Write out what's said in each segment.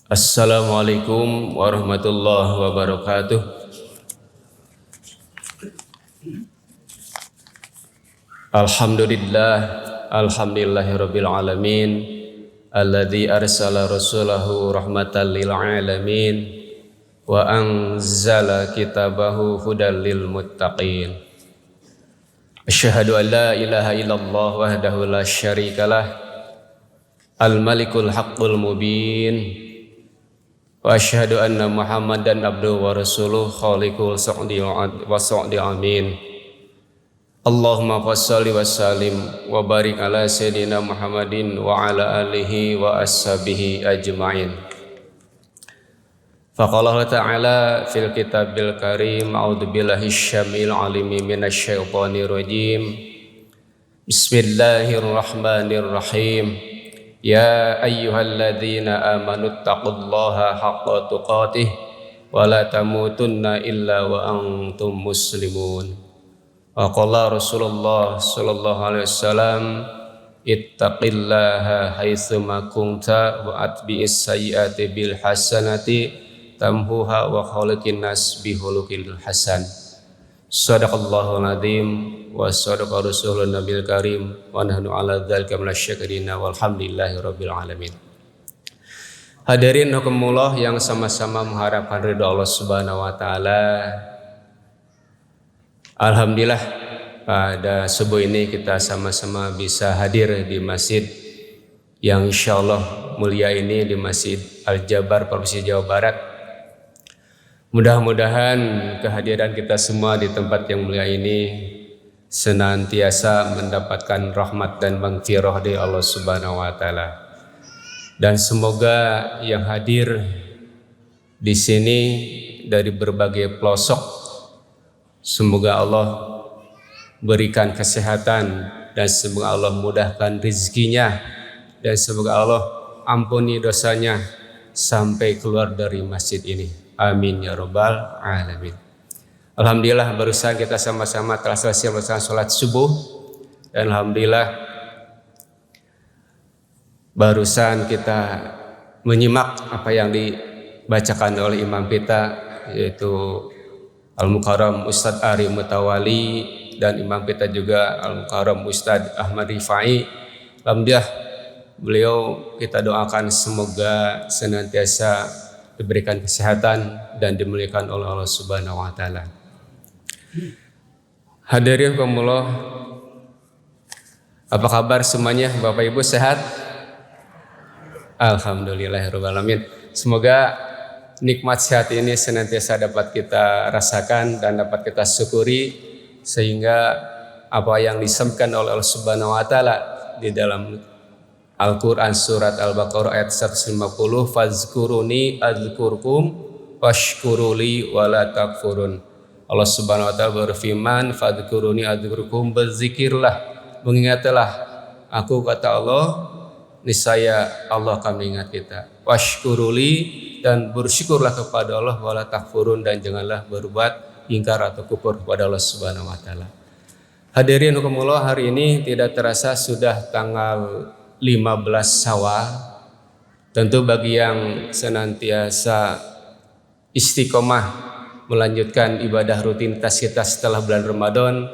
Assalamualaikum warahmatullahi wabarakatuh. Alhamdulillahirabbil alamin alladzi arsala rasulahu rahmatan lil alamin wa anzala kitabahu hudal lil muttaqin. Asyhadu an la ilaha illallah wahdahu la syarikalah al-malikul haqqul mubin. Wa asyhadu anna Muhammadan abduhu wa rasuluh khaliqul sa'di wa sa'di amin. Allahumma shalli wa sallim wa barik ala sayyidina Muhammadin wa ala alihi wa ashabihi ajma'in. Faqala ta'ala fil kitabil karim a'udzu billahi syamil alimi minasyaitonir rajim. Bismillahirrahmanirrahim. Ya ayyuhalladzina amanu taqullaha haqqa tuqatih wa la tamutunna illa wa antum muslimun. Wa qala Rasulullah sallallahu alaihi wasallam ittaqillaha haitsu ma kunta wa atbi'is sayyi'ati bil hasanati tamhuha wa khaliqin nas bi khuluqil hasan. Shadaqallahul azim wa sadaqa rasulun nabiyil karim wa nahnu ala dzalika minasyakirina walhamdulillahi rabbil alamin. Hadirin rahimakumullah yang sama-sama mengharapkan ridha Allah Subhanahu wa taala. Alhamdulillah pada subuh ini kita sama-sama bisa hadir di masjid yang insyaallah mulia ini, di Masjid Al-Jabar Provinsi Jawa Barat. Mudah-mudahan kehadiran kita semua di tempat yang mulia ini senantiasa mendapatkan rahmat dan maghfirah dari Allah Subhanahu wa taala. Dan semoga yang hadir di sini dari berbagai pelosok, semoga Allah berikan kesehatan dan semoga Allah mudahkan rezekinya dan semoga Allah ampuni dosanya sampai keluar dari masjid ini. Amin ya rabbal alamin. Alhamdulillah barusan kita sama-sama telah selesai melaksanakan sholat subuh dan alhamdulillah barusan kita menyimak apa yang dibacakan oleh imam kita, yaitu Al-Mukarram Ustadz Ari Mutawali dan imam kita juga Al-Mukarram Ustadz Ahmad Rifai. Alhamdulillah beliau kita doakan semoga senantiasa diberikan kesehatan dan dimuliakan oleh Allah Subhanahu wa taala. Hadirin rahimakumullah, apa kabar semuanya? Bapak Ibu sehat? Alhamdulillahirabbil alamin. Semoga nikmat sehat ini senantiasa dapat kita rasakan dan dapat kita syukuri, sehingga apa yang disampaikan oleh Allah Subhanahu wa taala di dalam Al-Quran surat Al-Baqarah ayat 150, fazkuruni adzkurkum washkuruli wala takfurun. Allah Subhanahu wa taala berfirman, fazkuruni adzkurkum, berzikirlah, mengingatlah aku, kata Allah, niscaya Allah akan mengingat kita. Washkuruli, dan bersyukurlah kepada Allah, wala takfurun, dan janganlah berbuat ingkar atau kufur kepada Allah Subhanahu wa taala. Hadirin rahimakumullah, hari ini tidak terasa sudah tanggal 15 Syawal. Tentu bagi yang senantiasa istiqomah melanjutkan ibadah rutinitas kita setelah bulan Ramadan,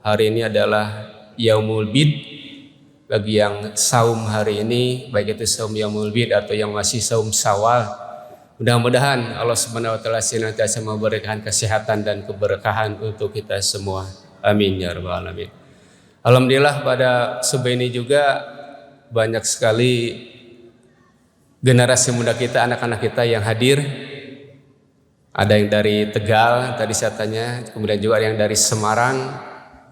hari ini adalah Yaumul Bid. Bagi yang saum hari ini, baik itu saum Yaumul Bid atau yang masih saum Syawal, mudah-mudahan Allah Subhanahu wa taala senantiasa memberikan kesehatan dan keberkahan untuk kita semua. Amin ya rabbal alamin. Alhamdulillah pada subuh ini juga banyak sekali generasi muda kita, anak-anak kita yang hadir. Ada yang dari Tegal tadi saya tanya, kemudian juga yang dari Semarang.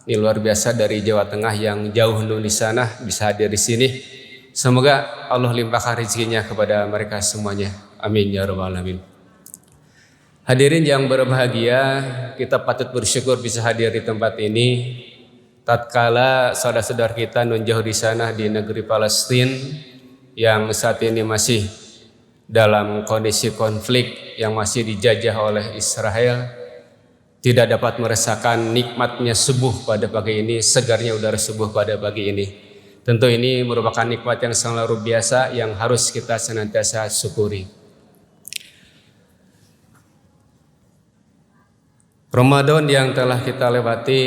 Ini luar biasa, dari Jawa Tengah yang jauh di sana bisa hadir di sini. Semoga Allah limpahkan rezekinya kepada mereka semuanya. Amin ya rabbal alamin. Hadirin yang berbahagia, kita patut bersyukur bisa hadir di tempat ini tatkala saudara-saudara kita nun jauh di sana di negeri Palestina yang saat ini masih dalam kondisi konflik, yang masih dijajah oleh Israel, tidak dapat merasakan nikmatnya subuh pada pagi ini, segarnya udara subuh pada pagi ini. Tentu ini merupakan nikmat yang sangat luar biasa yang harus kita senantiasa syukuri. Ramadan yang telah kita lewati,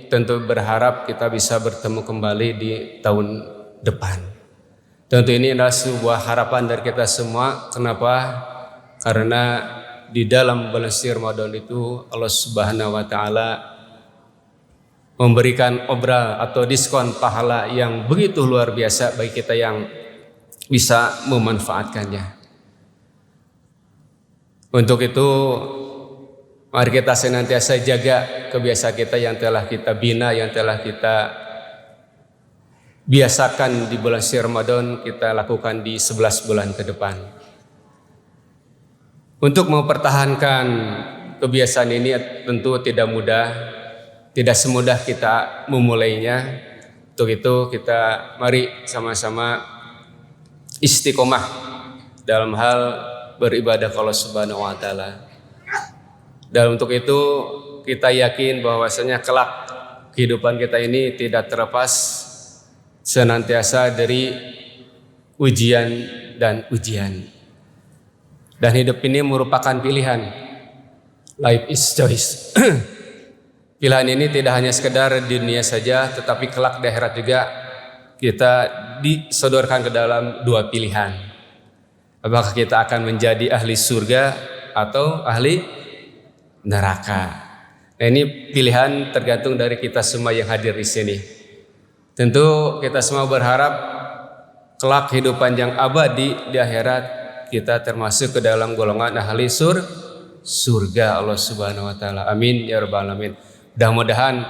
tentu berharap kita bisa bertemu kembali di tahun depan. Tentu ini adalah sebuah harapan dari kita semua. Kenapa? Karena di dalam bulan suci Ramadan itu Allah Subhanahu wa taala memberikan obral atau diskon pahala yang begitu luar biasa bagi kita yang bisa memanfaatkannya. Untuk itu mari kita senantiasa jaga kebiasaan kita yang telah kita bina, yang telah kita biasakan di bulan suci Ramadan, kita lakukan di 11 bulan ke depan. Untuk mempertahankan kebiasaan ini tentu tidak mudah, tidak semudah kita memulainya. Untuk itu kita mari sama-sama istiqomah dalam hal beribadah kepada Allah Subhanahu wa taala. Dan untuk itu kita yakin bahwasanya kelak kehidupan kita ini tidak terlepas senantiasa dari ujian dan ujian. Dan hidup ini merupakan pilihan. Life is choice. Pilihan ini tidak hanya sekedar di dunia saja, tetapi kelak di akhirat juga kita disodorkan ke dalam dua pilihan. Apakah kita akan menjadi ahli surga atau ahli neraka? Nah, ini pilihan tergantung dari kita semua yang hadir di sini. Tentu kita semua berharap kelak kehidupan yang abadi di akhirat kita termasuk ke dalam golongan ahli surga Allah Subhanahu wa taala. Amin ya rabbal alamin. Mudah-mudahan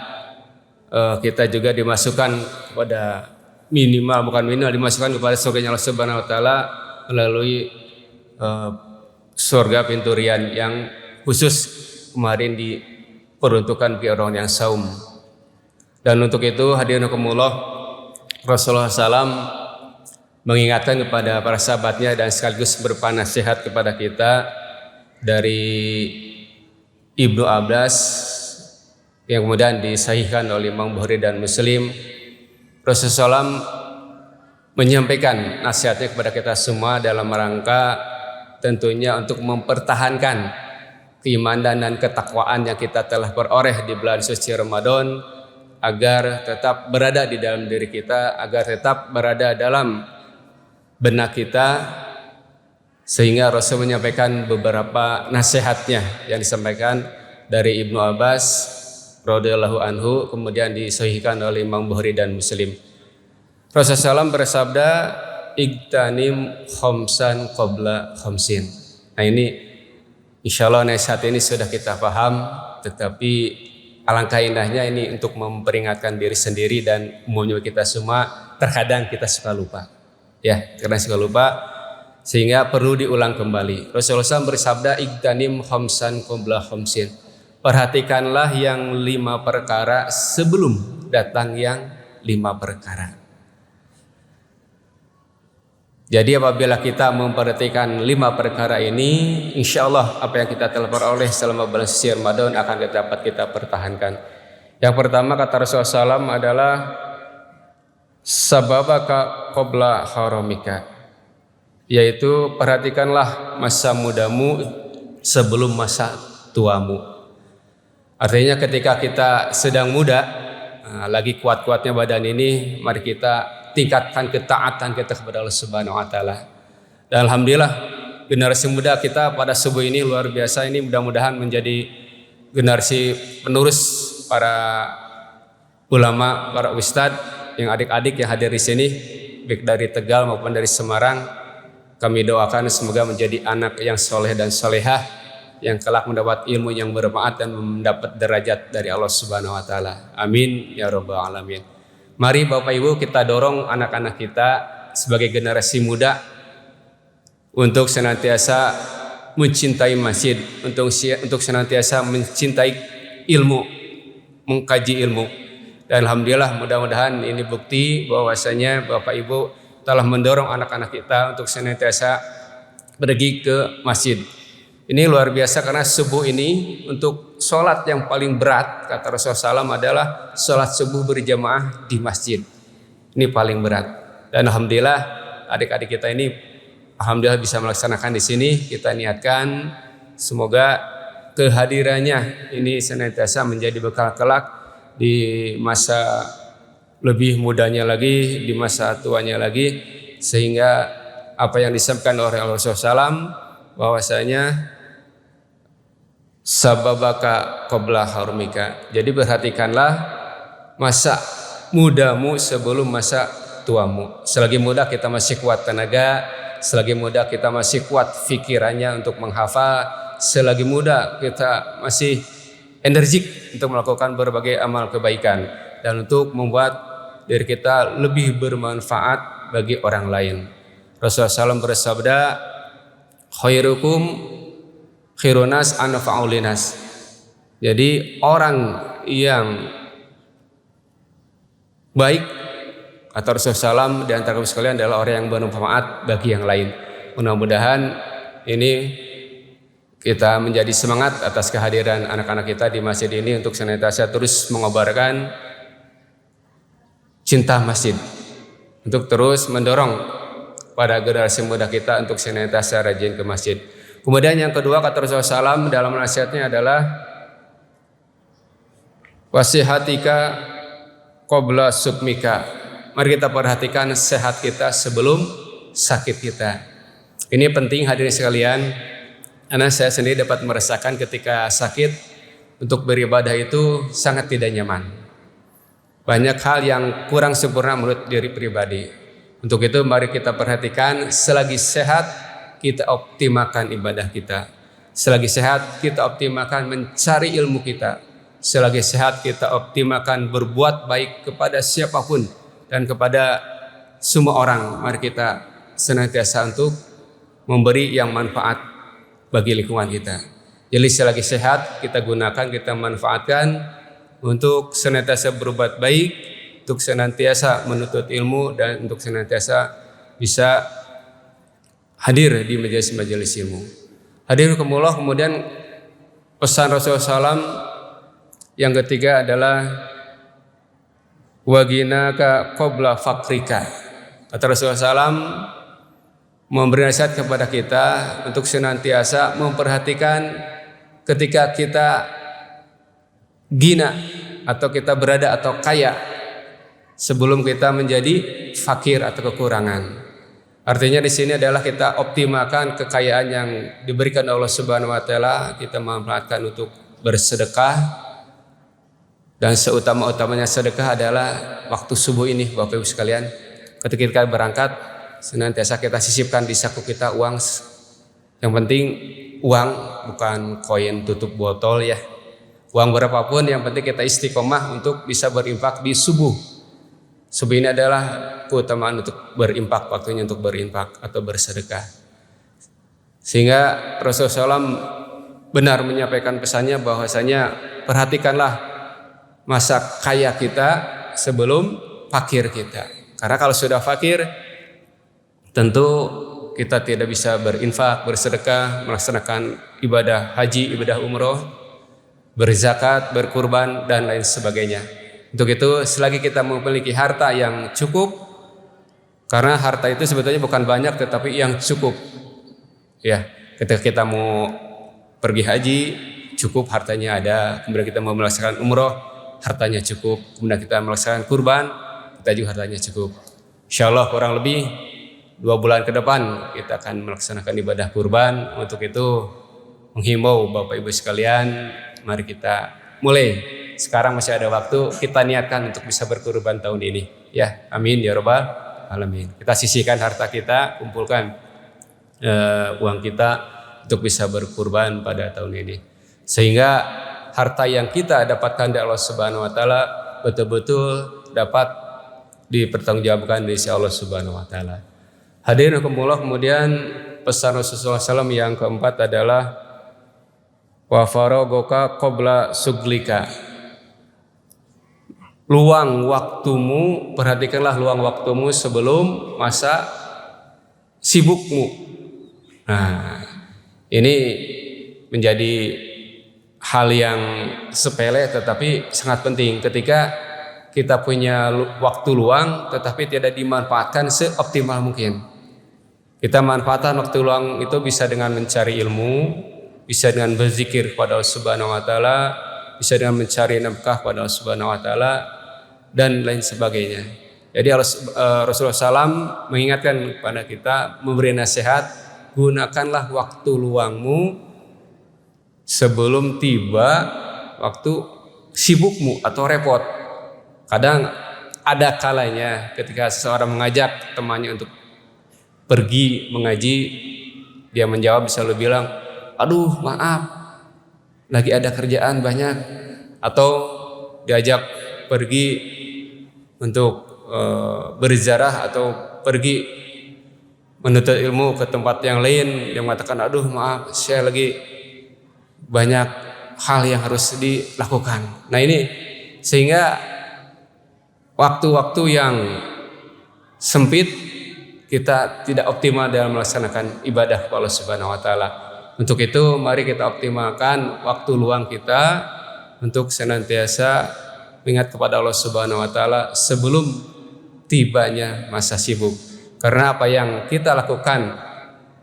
kita juga dimasukkan kepada dimasukkan kepada surga Allah Subhanahu wa taala melalui surga pintu Riyyan yang khusus kemarin diperuntukkan bagi orang yang saum. Dan untuk itu hadirin rahimakumullah, Rasulullah SAW mengingatkan kepada para sahabatnya dan sekaligus berpanasihat kepada kita dari Ibnu Abbas yang kemudian disahihkan oleh Imam Bukhari dan Muslim. Rasulullah SAW menyampaikan nasihatnya kepada kita semua dalam rangka tentunya untuk mempertahankan keimanan dan ketakwaan yang kita telah peroleh di bulan suci Ramadan agar tetap berada di dalam diri kita, agar tetap berada dalam benak kita, sehingga Rasul menyampaikan beberapa nasihatnya yang disampaikan dari Ibnu Abbas radhiyallahu anhu, kemudian disahihkan oleh Imam Bukhari dan Muslim. Rasulullah SAW bersabda, "Igtanim khamsan qabla khamsin." Nah, ini insyaallah nasihat ini sudah kita paham, tetapi alangkah indahnya ini untuk memperingatkan diri sendiri dan umumnya kita semua. Terkadang kita suka lupa, ya, karena suka lupa sehingga perlu diulang kembali. Rasulullah SAW bersabda, "Igtanim khamsan qabla khamsin." Perhatikanlah yang 5 perkara sebelum datang yang 5 perkara. Jadi apabila kita memperhatikan 5 perkara ini, insya Allah apa yang kita telah peroleh selama bulan suci Ramadan akan dapat kita pertahankan. Yang pertama kata Rasulullah SAW adalah sababaka qabla haramika, yaitu perhatikanlah masa mudamu sebelum masa tuamu. Artinya ketika kita sedang muda, lagi kuat-kuatnya badan ini, mari kita tingkatkan ketaatan kita kepada Allah Subhanahu wa taala. Dan alhamdulillah generasi muda kita pada subuh ini luar biasa, ini mudah-mudahan menjadi generasi penerus para ulama, para ustadz, yang adik-adik yang hadir di sini baik dari Tegal maupun dari Semarang. Kami doakan semoga menjadi anak yang soleh dan solehah, yang kelak mendapat ilmu yang bermanfaat dan mendapat derajat dari Allah Subhanahu wa taala. Amin ya rabbal alamin. Mari Bapak Ibu kita dorong anak-anak kita sebagai generasi muda untuk senantiasa mencintai masjid, untuk senantiasa mencintai ilmu, mengkaji ilmu. Dan alhamdulillah mudah-mudahan ini bukti bahwasanya Bapak Ibu telah mendorong anak-anak kita untuk senantiasa pergi ke masjid. Ini luar biasa karena subuh ini untuk sholat yang paling berat kata Rasulullah SAW adalah sholat subuh berjamaah di masjid. Ini paling berat. Dan alhamdulillah adik-adik kita ini alhamdulillah bisa melaksanakan di sini. Kita niatkan semoga kehadirannya ini senantiasa menjadi bekal kelak di masa lebih mudanya lagi, di masa tuanya lagi, sehingga apa yang disampaikan oleh Rasulullah SAW bahwasanya sababaka qabla harmika. Jadi perhatikanlah masa mudamu sebelum masa tuamu. Selagi muda kita masih kuat tenaga, selagi muda kita masih kuat pikirannya untuk menghafal, selagi muda kita masih energik untuk melakukan berbagai amal kebaikan dan untuk membuat diri kita lebih bermanfaat bagi orang lain. Rasulullah SAW bersabda, khairukum khairunas anfa'ulinas. Jadi orang yang baik atau Rasulullah SAW di antara kami sekalian adalah orang yang bermanfaat bagi yang lain. Mudah-mudahan ini kita menjadi semangat atas kehadiran anak-anak kita di masjid ini untuk senantiasa terus mengobarkan cinta masjid, untuk terus mendorong pada generasi muda kita untuk senantiasa rajin ke masjid. Kemudian yang kedua kata Rasulullah SAW dalam nasihatnya adalah wasihatika qabla sukmika. Mari kita perhatikan sehat kita sebelum sakit kita. Ini penting hadirin sekalian, karena saya sendiri dapat merasakan ketika sakit untuk beribadah itu sangat tidak nyaman. Banyak hal yang kurang sempurna menurut diri pribadi. Untuk itu mari kita perhatikan, selagi sehat kita optimalkan ibadah kita. Selagi sehat kita optimalkan mencari ilmu kita. Selagi sehat kita optimalkan berbuat baik kepada siapapun dan kepada semua orang. Mari kita senantiasa untuk memberi yang manfaat bagi lingkungan kita. Jadi selagi sehat kita gunakan, kita manfaatkan untuk senantiasa berbuat baik, untuk senantiasa menuntut ilmu, dan untuk senantiasa bisa hadir di majelis-majelis ilmu. Hadirin kumullah, kemudian pesan Rasulullah SAW yang ketiga adalah waginaka qabla fakrika. Kata Rasulullah SAW memberi nasihat kepada kita untuk senantiasa memperhatikan ketika kita gina atau kita berada atau kaya sebelum kita menjadi fakir atau kekurangan. Artinya di sini adalah kita optimalkan kekayaan yang diberikan Allah Subhanahu wa taala, kita manfaatkan untuk bersedekah. Dan seutama-utamanya sedekah adalah waktu subuh ini, Bapak Ibu sekalian. Ketika kita berangkat, senantiasa kita sisipkan di saku kita uang. Yang penting uang, bukan koin tutup botol ya. Uang berapapun yang penting kita istiqomah untuk bisa berinfak di subuh. Subuh ini adalah keutamaan untuk berinfak, waktunya untuk berinfak atau bersedekah. Sehingga Rasulullah SAW benar menyampaikan pesannya bahwasanya perhatikanlah masa kaya kita sebelum fakir kita. Karena kalau sudah fakir, tentu kita tidak bisa berinfak, bersedekah, melaksanakan ibadah haji, ibadah umroh, berzakat, berkurban, dan lain sebagainya. Untuk itu selagi kita memiliki harta yang cukup, karena harta itu sebetulnya bukan banyak tetapi yang cukup. Ya, ketika kita mau pergi haji, cukup hartanya ada. Kemudian kita mau melaksanakan umroh, hartanya cukup. Kemudian kita melaksanakan kurban, kita juga hartanya cukup. Insyaallah kurang lebih 2 bulan ke depan kita akan melaksanakan ibadah kurban. Untuk itu menghimbau Bapak Ibu sekalian, mari kita mulai. Sekarang masih ada waktu, kita niatkan untuk bisa berkurban tahun ini. Ya, amin ya rabbal alamin. Kita sisihkan harta kita, kumpulkan uang kita untuk bisa berkurban pada tahun ini. Sehingga harta yang kita dapatkan dari Allah Subhanahu wa taala betul-betul dapat dipertanggungjawabkan dari Allah Subhanahu wa taala. Hadirin kumullah, kemudian pesan Rasulullah SAW yang keempat adalah wa faragoka qabla suglika. Luang waktumu, perhatikanlah luang waktumu sebelum masa sibukmu. Nah, ini menjadi hal yang sepele tetapi sangat penting ketika kita punya waktu luang tetapi tidak dimanfaatkan seoptimal mungkin. Kita manfaatkan waktu luang itu bisa dengan mencari ilmu, bisa dengan berzikir kepada Allah Subhanahu wa taala, bisa dengan mencari nafkah kepada Allah Subhanahu wa taala dan lain sebagainya. Jadi Rasulullah SAW mengingatkan kepada kita, memberi nasihat, gunakanlah waktu luangmu sebelum tiba waktu sibukmu atau repot. Kadang ada kalanya ketika seseorang mengajak temannya untuk pergi mengaji, dia menjawab misalnya bilang, aduh maaf, lagi ada kerjaan banyak. Atau diajak pergi untuk berziarah atau pergi menuntut ilmu ke tempat yang lain, yang mengatakan, aduh maaf, saya lagi banyak hal yang harus dilakukan. Nah ini sehingga waktu-waktu yang sempit kita tidak optimal dalam melaksanakan ibadah kepada Allah Subhanahu wa taala. Untuk itu mari kita optimalkan waktu luang kita untuk senantiasa mengingat kepada Allah Subhanahu wa taala sebelum tibanya masa sibuk. Karena apa yang kita lakukan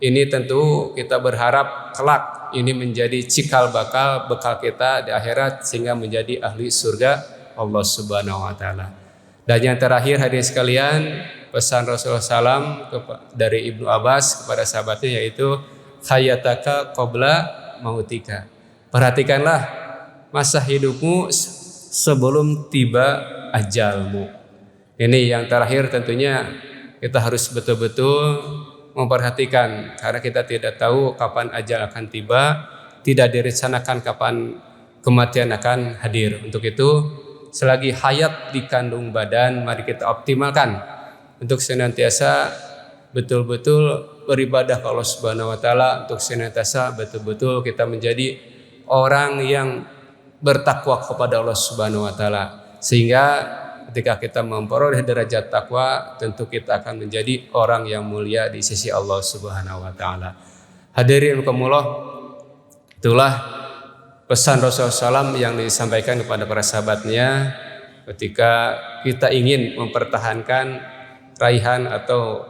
ini tentu kita berharap kelak ini menjadi cikal bakal bekal kita di akhirat sehingga menjadi ahli surga Allah Subhanahu wa taala. Dan yang terakhir hadirin sekalian, pesan Rasulullah SAW dari Ibnu Abbas kepada sahabatnya yaitu hayataka qabla mautika. Perhatikanlah masa hidupmu sebelum tiba ajalmu. Ini yang terakhir tentunya kita harus betul-betul memperhatikan karena kita tidak tahu kapan ajal akan tiba, tidak direncanakan kapan kematian akan hadir. Untuk itu selagi hayat di kandung badan mari kita optimalkan untuk senantiasa betul-betul beribadah kepada Allah Subhanahu wa taala, untuk senantiasa betul-betul kita menjadi orang yang bertakwa kepada Allah Subhanahu wa taala. Sehingga ketika kita memperoleh derajat takwa, tentu kita akan menjadi orang yang mulia di sisi Allah Subhanahu wa taala. Hadirin rahimakumullah, itulah pesan Rasulullah SAW yang disampaikan kepada para sahabatnya ketika kita ingin mempertahankan raihan atau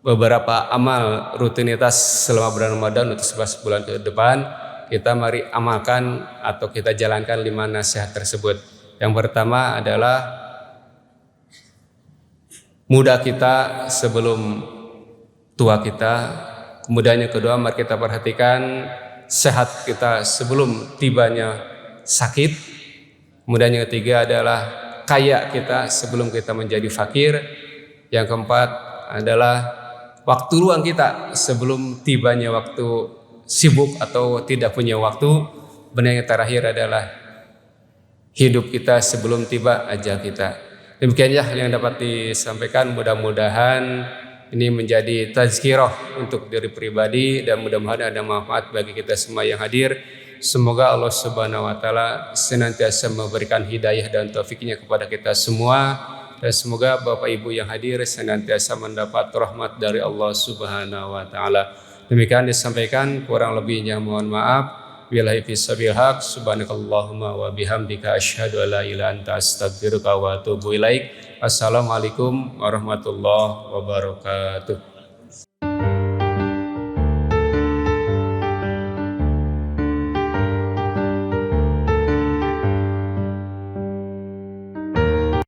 beberapa amal rutinitas selama bulan Ramadan untuk 11 bulan ke depan. Kita mari amalkan atau kita jalankan 5 nasihat tersebut. Yang pertama adalah muda kita sebelum tua kita. Kemudian yang kedua mari kita perhatikan sehat kita sebelum tibanya sakit. Kemudian yang ketiga adalah kaya kita sebelum kita menjadi fakir. Yang keempat adalah waktu luang kita sebelum tibanya waktu sibuk atau tidak punya waktu. Dan yang terakhir adalah hidup kita sebelum tiba ajal kita. Demikianlah yang dapat disampaikan. Mudah-mudahan ini menjadi tazkirah untuk diri pribadi dan mudah-mudahan ada manfaat bagi kita semua yang hadir. Semoga Allah Subhanahu wa taala senantiasa memberikan hidayah dan taufiknya kepada kita semua, dan semoga Bapak Ibu yang hadir senantiasa mendapat rahmat dari Allah Subhanahu wa taala. Demikian disampaikan, kurang lebihnya mohon maaf. Billahi fissabil haq, subhanakallahumma wa bihamdika asyhadu an la ilaha illa anta astaghfiruka wa atubu ilaik. Assalamualaikum warahmatullahi wabarakatuh.